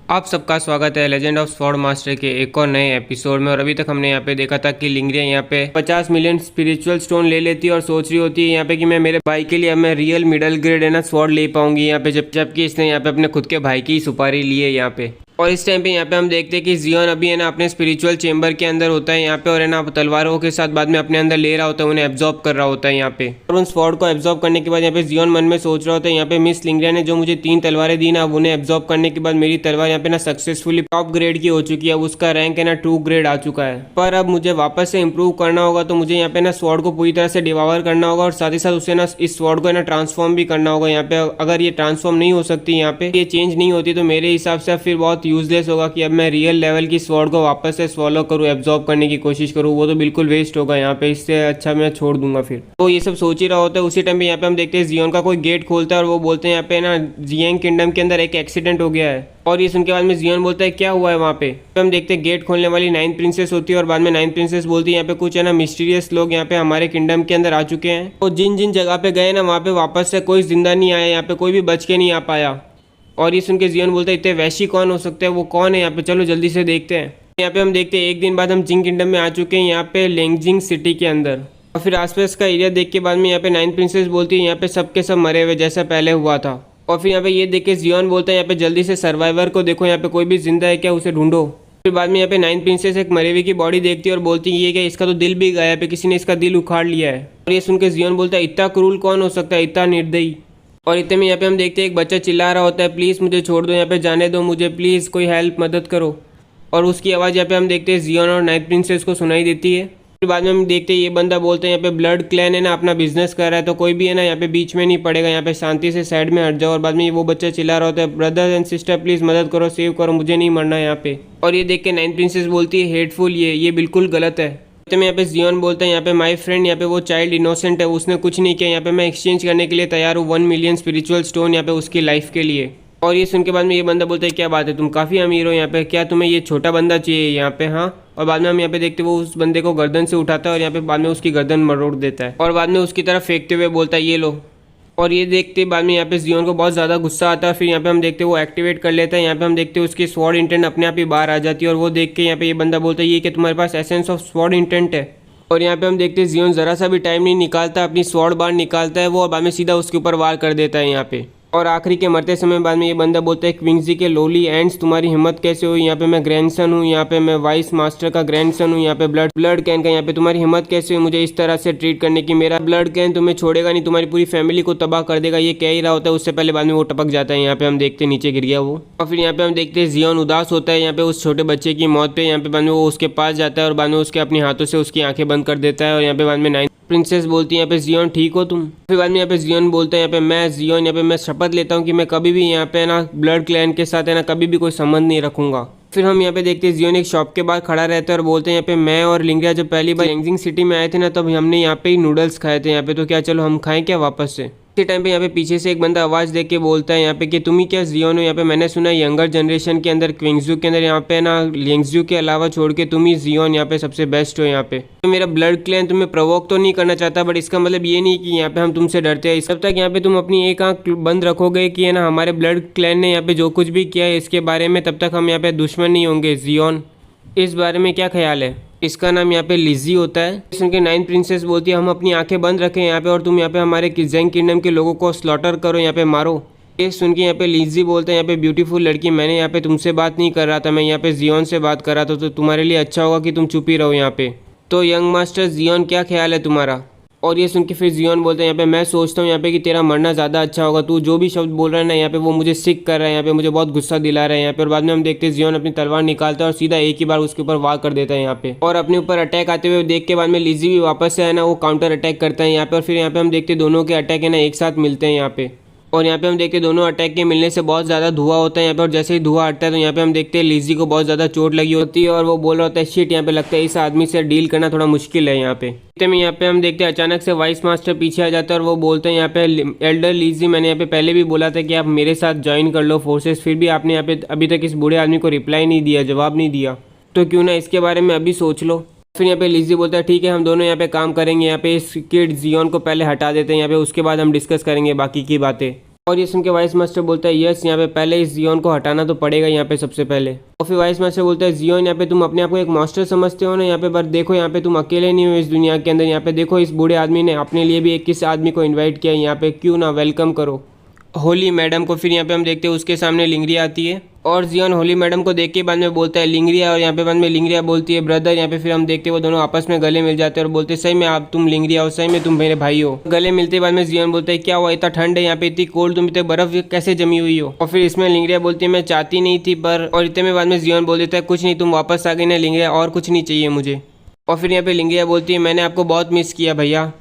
आप सबका स्वागत है लेजेंड ऑफ स्वॉर्ड मास्टर के एक और नए एपिसोड में। और अभी तक हमने यहाँ पे देखा था कि लिंगरिया यहाँ पे 50 मिलियन स्पिरिचुअल स्टोन ले लेती है और सोच रही होती है यहाँ पे कि मैं मेरे भाई के लिए अब मैं रियल मिडिल ग्रेड है ना स्वॉर्ड ले पाऊंगी यहाँ पे, जबकि इसने यहाँ पे अपने खुद के भाई की सुपारी ली है यहाँ पे। और इस टाइम पे यहाँ पे हम देखते हैं कि जियोन अभी है ना अपने स्पिरिचुअल चेंबर के अंदर होता है यहाँ पे, और है ना तलवारों के साथ बाद में अपने अंदर ले रहा होता है, उन्हें एब्जॉर्ब कर रहा होता है यहाँ पे। और उन स्वॉर्ड को एब्जॉर्ब करने के बाद यहाँ पे जियोन मन में सोच रहा होता है यहाँ पे मिस लिंगरिया ने जो मुझे 3 तलवारें दी ना, अब उन्हें एब्जॉर्ब करने के बाद मेरी तलवार यहाँ पे ना सक्सेसफुली टॉप ग्रेड की हो चुकी है। उसका रैंक है ना 2 ग्रेड आ चुका है। पर अब मुझे वापस से इंप्रूव करना होगा, तो मुझे यहाँ पे ना स्वॉर्ड को पूरी तरह से डिवावर करना होगा और साथ ही साथ उसे ना इस स्वॉर्ड को ना ट्रांसफॉर्म भी करना होगा यहाँ पे। अगर ये ट्रांसफॉर्म नहीं हो सकती, यहाँ पे ये चेंज नहीं होती, तो मेरे हिसाब से फिर बहुत यूजलेस होगा कि अब मैं रियल लेवल की स्वॉर्ड को वापस से स्वॉलो करूँ, एब्जॉर्ब करने की कोशिश करूँ, वो तो बिल्कुल वेस्ट होगा यहाँ पे। इससे अच्छा मैं छोड़ दूंगा फिर। तो ये सब सोच ही रहा होता है। उसी टाइम पे यहाँ पे हम देखते हैं जियोन का कोई गेट खोलता है और वो बोलते हैं यहाँ पे ना जियांग किंगडम के अंदर एक एक्सीडेंट हो गया है। और ये सुन के बाद में जियोन बोलता है क्या हुआ है वहाँ पे। तो हम देखते हैं गेट खोलने वाली 9th प्रिंसेस होती है और बाद में 9th प्रिंसेस बोलती है यहाँ पे कुछ है ना मिस्टीरियस लोग यहाँ पे हमारे किंगडम के अंदर आ चुके हैं। तो जिन जिन जगह पे गए ना वहाँ पे वापस से कोई जिंदा नहीं आया, यहाँ पे कोई भी बच के नहीं आ पाया। और ये सुन के जियोन बोलता है इतने वैशी कौन हो सकते हैं, वो कौन है यहाँ पे, चलो जल्दी से देखते हैं। यहाँ पे हम देखते हैं एक दिन बाद हम जिंग किंगडम में आ चुके हैं यहाँ पे लेंगजिंग सिटी के अंदर। और फिर आसपास का एरिया देख के बाद में यहाँ पे 9th प्रिंसेस बोलती है यहाँ पे सबके सब मरे हुए जैसा पहले हुआ था। और फिर यहाँ पे ये देख के जियोन बोलता है यहाँ पे जल्दी से सर्वाइवर को देखो, यहाँ पे कोई भी जिंदा है क्या, उसे ढूंढो। फिर बाद में यहाँ पे 9th प्रिंसेस एक मरे हुए की बॉडी देखती है और बोलती है ये क्या, इसका तो दिल भी गया पे, किसी ने इसका दिल उखाड़ लिया है। और ये सुन के जियोन बोलता है इतना क्रूल कौन हो सकता है, इतना निर्दयी। और इतने में यहाँ पे हम देखते हैं एक बच्चा चिल्ला रहा होता है प्लीज़ मुझे छोड़ दो, यहाँ पे जाने दो मुझे, प्लीज़ कोई हेल्प मदद करो। और उसकी आवाज़ यहाँ पे हम देखते हैं जियोन और 9th प्रिंसेस को सुनाई देती है। फिर बाद में हम देखते हैं ये बंदा बोलते हैं यहाँ पे ब्लड क्लैन है ना अपना बिजनेस कर रहा है, तो कोई भी है ना यहाँ पे बीच में नहीं पड़ेगा, यहाँ पे शांति से साइड में हट जाओ। और बाद में वो बच्चा चिल्ला रहा होता है ब्रदर एंड सिस्टर प्लीज़ मदद करो, सेव करो, मुझे नहीं मरना यहाँ पे। और ये देख के 9th प्रिंसेस बोलती है हेटफुल, ये बिल्कुल गलत है। तो मैं यहाँ पे जियोन बोलता है यहाँ पे माय फ्रेंड, यहाँ पे वो चाइल्ड इनोसेंट है, उसने कुछ नहीं किया, यहाँ पे मैं एक्सचेंज करने के लिए तैयार हूँ 1 मिलियन स्पिरिचुअल स्टोन यहाँ पे उसकी लाइफ के लिए। और ये सुन के बाद में ये बंदा बोलता है क्या बात है, तुम काफ़ी अमीर हो यहाँ पे, क्या तुम्हें ये छोटा बंदा चाहिए यहाँ पे, हाँ। और बाद में हम यहाँ पे देखते हैं वो उस बंदे को गर्दन से उठाता है और यहाँ पे बाद में उसकी गर्दन मरोड़ देता है और बाद में उसकी तरफ फेंकते हुए बोलता है ये लो। और ये देखते बाद में यहाँ पे जियोन को बहुत ज़्यादा गुस्सा आता है। फिर यहाँ पे हम देखते हैं वो एक्टिवेट कर लेता है। यहाँ पे हम देखते हैं उसकी स्वॉर्ड इंटेंट अपने आप ही बाहर आ जाती है और वो देख के यहाँ पे ये बंदा बोलता है ये कि तुम्हारे पास एसेंस ऑफ स्वॉर्ड इंटेंट है। और यहाँ पे हम देखते हैं जियोन ज़रा सा भी टाइम नहीं निकालता, अपनी स्वॉर्ड बाहर निकालता है वो और बाद में सीधा उसके ऊपर वार कर देता है यहाँ पे। और आखिरी के मरते समय बाद में ये बंदा बोलता है क्विंसी के लोली एंड्स तुम्हारी हिम्मत कैसे हुई, यहाँ पे मैं ग्रैंडसन हूँ, यहाँ पे मैं वाइस मास्टर का ग्रैंडसन हूँ, यहाँ पे ब्लड कैन का, यहाँ पे तुम्हारी हिम्मत कैसे हुई मुझे इस तरह से ट्रीट करने की, मेरा ब्लड कैन तुम्हें छोड़ेगा नहीं, तुम्हारी पूरी फैमिली को तबाह कर देगा। ये कह ही रहा होता है उससे पहले बाद में वो टपक जाता है। यहाँ पे हम देखते हैं नीचे गिर गया वो। और फिर यहाँ पे हम देखते हैं जियोन उदास होता है यहाँ पे उस छोटे बच्चे की मौत पे। यहाँ पे बाद में वो उसके पास जाता है और बाद में उसके अपने हाथों से उसकी आंखें बंद कर देता है। और यहाँ पे बाद में 9th प्रिंसेस बोलती है यहाँ पे जियोन ठीक हो तुम। फिर बाद में यहाँ पे जियोन बोलते हैं यहाँ पे मैं जियोन यहाँ पे मैं शपथ लेता हूँ कि मैं कभी भी यहाँ पे ना ब्लड क्लैन के साथ है ना कभी भी कोई संबंध नहीं रखूंगा। फिर हम यहाँ पे देखते हैं जियोन एक शॉप के बाहर खड़ा रहता है और बोलते हैं यहाँ पे मैं और लिंगरिया जब पहली बार लेंगजिंग सिटी में आए थे ना तब हमने यहाँ पे ही नूडल्स खाए थे यहाँ पे, तो क्या चलो हम खाएं क्या वापस से। इसी टाइम पे यहाँ पे पीछे से एक बंदा आवाज़ दे के बोलता है यहाँ पे कि तुम ही क्या जियोन हो, यहाँ पे मैंने सुना यंगर जनरेशन के अंदर क्विंगजू के अंदर यहाँ पे ना लेंगजू के अलावा छोड़ के तुम ही जियोन यहाँ पे सबसे बेस्ट हो यहाँ पे। तो मेरा ब्लड क्लैन तुम्हें प्रोवोक तो नहीं करना चाहता, बट इसका मतलब ये नहीं कि यहाँ पे हम तुमसे डरते हैं। तब तक यहाँ पे तुम अपनी एक आंख बंद रखोगे कि है ना हमारे ब्लड क्लैन ने यहाँ पे जो कुछ भी किया है इसके बारे में, तब तक हम यहाँ पे दुश्मन नहीं होंगे। जियोन इस बारे में क्या ख्याल है। इसका नाम यहाँ पे लिजी होता है। उनके 9th प्रिंसेस बोलती है हम अपनी आंखें बंद रखें यहाँ पे और तुम यहाँ पे हमारे जियांग किंगडम के लोगों को स्लॉटर करो, यहाँ पे मारो। ये सुन के यहाँ पे लिजी बोलते हैं यहाँ पे ब्यूटीफुल लड़की मैंने यहाँ पे तुमसे बात नहीं कर रहा था, मैं यहाँ पे जियोन से बात कर रहा था, तो तुम्हारे लिए अच्छा होगा कि तुम चुप ही रहो यहाँ पे। तो यंग मास्टर जियोन क्या ख्याल है तुम्हारा। और ये सुन के फिर जियोन बोलते हैं यहाँ पे मैं सोचता हूँ यहाँ पे कि तेरा मरना ज़्यादा अच्छा होगा, तू जो भी शब्द बोल रहा है ना यहाँ पे वो मुझे सिक कर रहा है, यहाँ पे मुझे बहुत गुस्सा दिला रहा है यहाँ पे। और बाद में हम देखते हैं जियोन अपनी तलवार निकालता है और सीधा एक ही बार उसके ऊपर वार कर देता है यहाँ पे। और अपने ऊपर अटैक आते हुए देख के बाद में लिजी भी वापस से है ना वो काउंटर अटैक करता है यहाँ पे। और फिर यहाँ पे हम देखते हैं दोनों के अटैक है ना एक साथ मिलते हैं यहाँ पे। और यहाँ पे हम देखते हैं दोनों अटैक के मिलने से बहुत ज़्यादा धुआं होता है यहाँ पे। और जैसे ही धुआं हटता है तो यहाँ पे हम देखते हैं लिजी को बहुत ज़्यादा चोट लगी होती है और वो बोल रहा होता है शिट, यहाँ पे लगता है इस आदमी से डील करना थोड़ा मुश्किल है यहाँ पे। यहाँ पे हम देखते हैं अचानक से वाइस मास्टर पीछे आ जाता है और वो बोलते हैं यहाँ पे एल्डर लिजी मैंने यहाँ पे पहले भी बोला था कि आप मेरे साथ ज्वाइन कर लो फोर्सेस, फिर भी आपने यहाँ पे अभी तक इस बूढ़े आदमी को रिप्लाई नहीं दिया, जवाब नहीं दिया, तो क्यों ना इसके बारे में अभी सोच लो। फिर यहाँ पे लिजी बोलता है ठीक है हम दोनों यहाँ पे काम करेंगे, यहाँ पे इस किड जियोन को पहले हटा देते हैं यहाँ पे, उसके बाद हम डिस्कस करेंगे बाकी की बातें। और ये सुन के वाइस मास्टर बोलता है यस, यहाँ पे पहले इस जियोन को हटाना तो पड़ेगा यहाँ पे सबसे पहले। और फिर वाइस मास्टर बोलता है जियोन, यहाँ पे तुम अपने आप को एक मास्टर समझते हो ना, यहाँ पे पर देखो यहाँ पे तुम अकेले नहीं हो इस दुनिया के अंदर। यहाँ पे देखो इस बूढ़े आदमी ने अपने लिए भी 21 आदमी को इन्वाइट किया यहाँ पे, क्यों ना वेलकम करो होली मैडम को। फिर यहाँ पे हम देखते हैं उसके सामने लिंगरिया आती है और जियोन होली मैडम को देख के बाद में बोलता है लिंगरिया, और यहाँ पे बाद में लिंगरिया बोलती है ब्रदर। यहाँ पे फिर हम देखते हैं वो दोनों आपस में गले मिल जाते हैं और बोलते हैं सही में आप तुम लिंगरिया हो, सही में तुम मेरे भाई हो। गले मिलते बाद में जियोन बोलता है क्या हुआ, इतना ठंड है यहाँ पे, इतनी कोल्ड, तुम इतने बर्फ कैसे जमी हुई हो। और फिर इसमें लिंगरिया बोलती है मैं चाहती नहीं थी पर, और इतने में बाद में जियोन बोल देता है कुछ नहीं, तुम वापस आ गई ना लिंगरिया, और कुछ नहीं चाहिए मुझे। और फिर यहाँ पे लिंगरिया बोलती है मैंने आपको बहुत मिस किया भैया।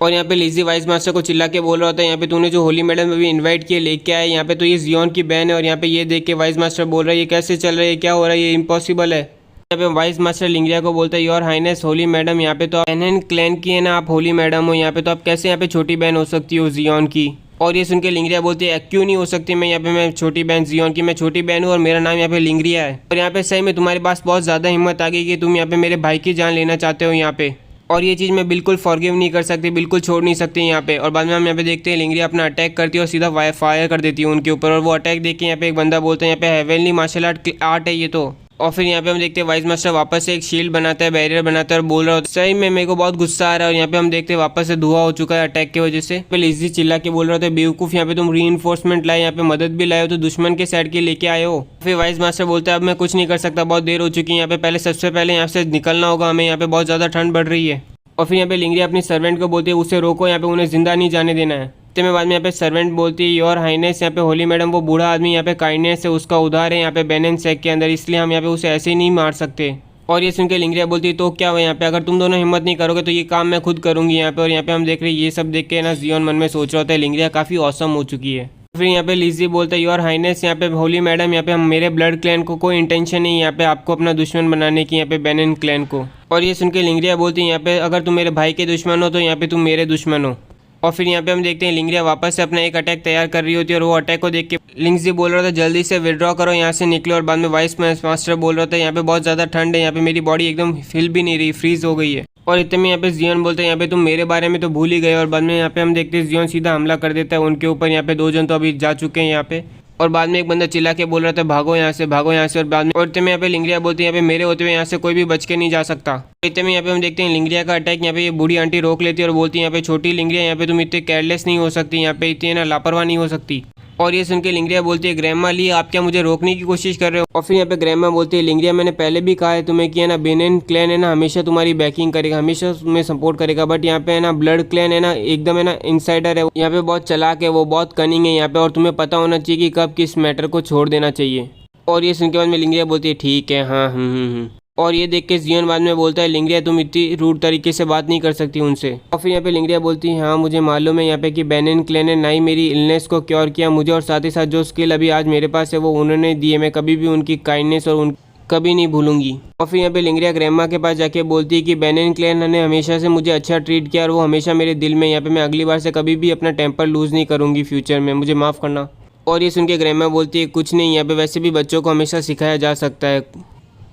और यहाँ पे लिजी वाइस मास्टर को चिल्ला के बोल रहा होता है यहाँ पे तूने जो होली मैडम अभी इनवाइट किए लेके आए यहाँ पे, तो ये जियोन की बहन है। और यहाँ पे ये देख के वाइस मास्टर बोल रहा है ये कैसे चल रहा है, ये क्या हो रहा है, ये इम्पॉसिबल है। यहाँ पे वाइस मास्टर लिंगरिया को बोलता है योर हाइनेस होली मैडम, यहाँ पे तो आप एनएन क्लैन की है ना, आप होली मैडम हो, यहाँ पे तो आप कैसे यहाँ पे छोटी बहन हो सकती हो जियोन की। और ये सुन के लिंगरिया बोलती है क्यों नहीं हो सकती, मैं यहाँ पे मैं छोटी बहन जियोन की, मैं छोटी बहन हूँ और मेरा नाम यहाँ पे लिंगरिया है। और यहाँ पे सही में तुम्हारे पास बहुत ज़्यादा हिम्मत आ गई कि तुम यहाँ पे मेरे भाई की जान लेना चाहते हो यहाँ पे, और ये चीज़ मैं बिल्कुल फॉरगिव नहीं कर सकती, बिल्कुल छोड़ नहीं सकती यहाँ पे। और बाद में हम यहाँ पे देखते हैं लिंगरिया अपना अटैक करती है और सीधा फायर कर देती है उनके ऊपर। और वो अटैक देख के यहाँ पे एक बंदा बोलता है यहाँ पे हेवनली मार्शल आर्ट है ये तो। और फिर यहाँ पे हम देखते हैं वाइस मास्टर वापस से एक शील्ड बनाता है, बैरियर बनाता है और बोल रहा होता है सही में मेरे को बहुत गुस्सा आ रहा है। और यहाँ पे हम देखते हैं वापस से धुआं हो चुका है अटैक की वजह से। इजी चिल्ला के बोल रहा था बेवकूफ़, यहाँ पे तुम री लाए, यहाँ पे मदद भी लाए हो तो दुश्मन के साइड के लेके आए हो। फिर वाइस मास्टर बोलता है अब मैं कुछ नहीं कर सकता, बहुत देर हो चुकी है यहाँ पे, पहले सबसे पहले यहाँ से निकलना होगा हमें, यहाँ पे बहुत ज़्यादा ठंड बढ़ रही है। और फिर यहाँ पे लिंगरिया अपनी सर्वेंट को बोलती है उसे रोको, यहाँ पे उन्हें जिंदा नहीं जाने देना है। तो मैं बाद में यहाँ पे सर्वेंट बोलती है योर हाइनेस, यहाँ पे होली मैडम वो बूढ़ा आदमी यहाँ पे काइंडनेस है उसका उधार है यहाँ पे बैन एंड सेक के अंदर, इसलिए हम यहाँ पे उसे ऐसे ही नहीं मार सकते। और ये सुन के लिंगरिया बोलती है तो क्या हुआ यहाँ पे, अगर तुम दोनों हिम्मत नहीं करोगे तो ये काम मैं खुद करूँगी यहाँ पे। और यहाँ पे हम देख रहे हैं ये सब देख के ना जियोन मन में सोच रहा होता है लिंगरिया काफ़ी औसम हो चुकी है। फिर यहाँ पे लिजी बोलता है योर हाइनेस, यहाँ पे होली मैडम यहाँ पे हम मेरे ब्लड क्लैन को कोई इंटेंशन नहीं यहाँ पे आपको अपना दुश्मन बनाने की यहाँ पे बैन क्लैन को। और ये सुन के लिंगरिया बोलती है यहाँ पे अगर तुम मेरे भाई के दुश्मन हो तो यहाँ पे तुम मेरे दुश्मन हो। और फिर यहाँ पे हम देखते हैं लिंगरिया वापस से अपना एक अटैक तैयार कर रही होती है और वो अटैक को देख के लिंगजी बोल रहा था जल्दी से विड्रॉ करो यहाँ से निकलो। और बाद में वाइस मास्टर बोल रहा था यहाँ पे बहुत ज़्यादा ठंड है, यहाँ पे मेरी बॉडी एकदम हिल भी नहीं रही, फ्रीज हो गई है। और इतने में यहाँ पे जियोन बोलते हैं यहाँ पे तुम मेरे बारे में तो भूल ही गए। और बाद में यहाँ पे हम देखते हैं जियोन सीधा हमला कर देता है उनके ऊपर। यहाँ पे 2 जन तो अभी जा चुके हैं यहाँ पे। और बाद में एक बंदा चिल्ला के बोल रहा था भागो यहाँ से, भागो यहाँ से। और बाद में और इतने में यहाँ पे लिंगरिया बोलती है यहाँ पे मेरे होते हुए यहाँ से कोई भी बच के नहीं जा सकता। इतने में यहाँ पे हम देखते हैं लिंगरिया का अटैक, यहाँ पे ये बूढ़ी आंटी रोक लेती है और बोलती है यहाँ पे छोटी लिंगरिया यहाँ पे तुम इतने केयरलेस नहीं हो सकती, यहाँ पे इतनी ना लापरवाह नहीं हो सकती। और ये सुन के लिंगरिया बोलती है ग्रैंडमा ली आप क्या मुझे रोकने की कोशिश कर रहे हो। और फिर यहाँ पे ग्रैंडमा बोलती है लिंगरिया मैंने पहले भी कहा है तुम्हें कि है ना बेनेन क्लैन है ना हमेशा तुम्हारी बैकिंग करेगा, हमेशा तुम्हें सपोर्ट करेगा, बट यहाँ पे है ना ब्लड क्लैन है ना एकदम है ना इनसाइडर है, यहाँ पे बहुत चालाक है, वो बहुत कनिंग है यहाँ पे, और तुम्हें पता होना चाहिए कि कब किस मैटर को छोड़ देना चाहिए। और ये सुन के बाद में लिंगरिया बोलती है ठीक है हाँ। और ये देख के जियोन बाद में बोलता है लिंगरिया तुम इतनी रूड तरीके से बात नहीं कर सकती उनसे। और फिर यहाँ पे लिंगरिया बोलती है हाँ मुझे मालूम है यहाँ पे कि बैनन क्लैन ने ना ही मेरी इलनेस को क्योर किया मुझे, और साथ ही साथ जो स्किल अभी आज मेरे पास है वो उन्होंने दिए, मैं कभी भी उनकी काइंडनेस और उन कभी नहीं भूलूंगी। और फिर यहाँ पे लिंगरिया ग्रैंडमा के पास जाके बोलती है कि बैनन क्लैन ने हमेशा से मुझे अच्छा ट्रीट किया और वो हमेशा मेरे दिल में, यहाँ पे मैं अगली बार से कभी भी अपना टेम्पर लूज़ नहीं करूँगी फ्यूचर में, मुझे माफ़ करना। और ये सुन के ग्रैंडमा बोलती है कुछ नहीं, यहाँ पे वैसे भी बच्चों को हमेशा सिखाया जा सकता है।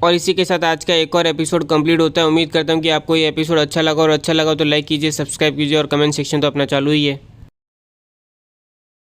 और इसी के साथ आज का एक और एपिसोड कंप्लीट होता है। उम्मीद करता हूँ कि आपको ये एपिसोड अच्छा लगा, और अच्छा लगा तो लाइक कीजिए, सब्सक्राइब कीजिए और कमेंट सेक्शन तो अपना चालू ही है।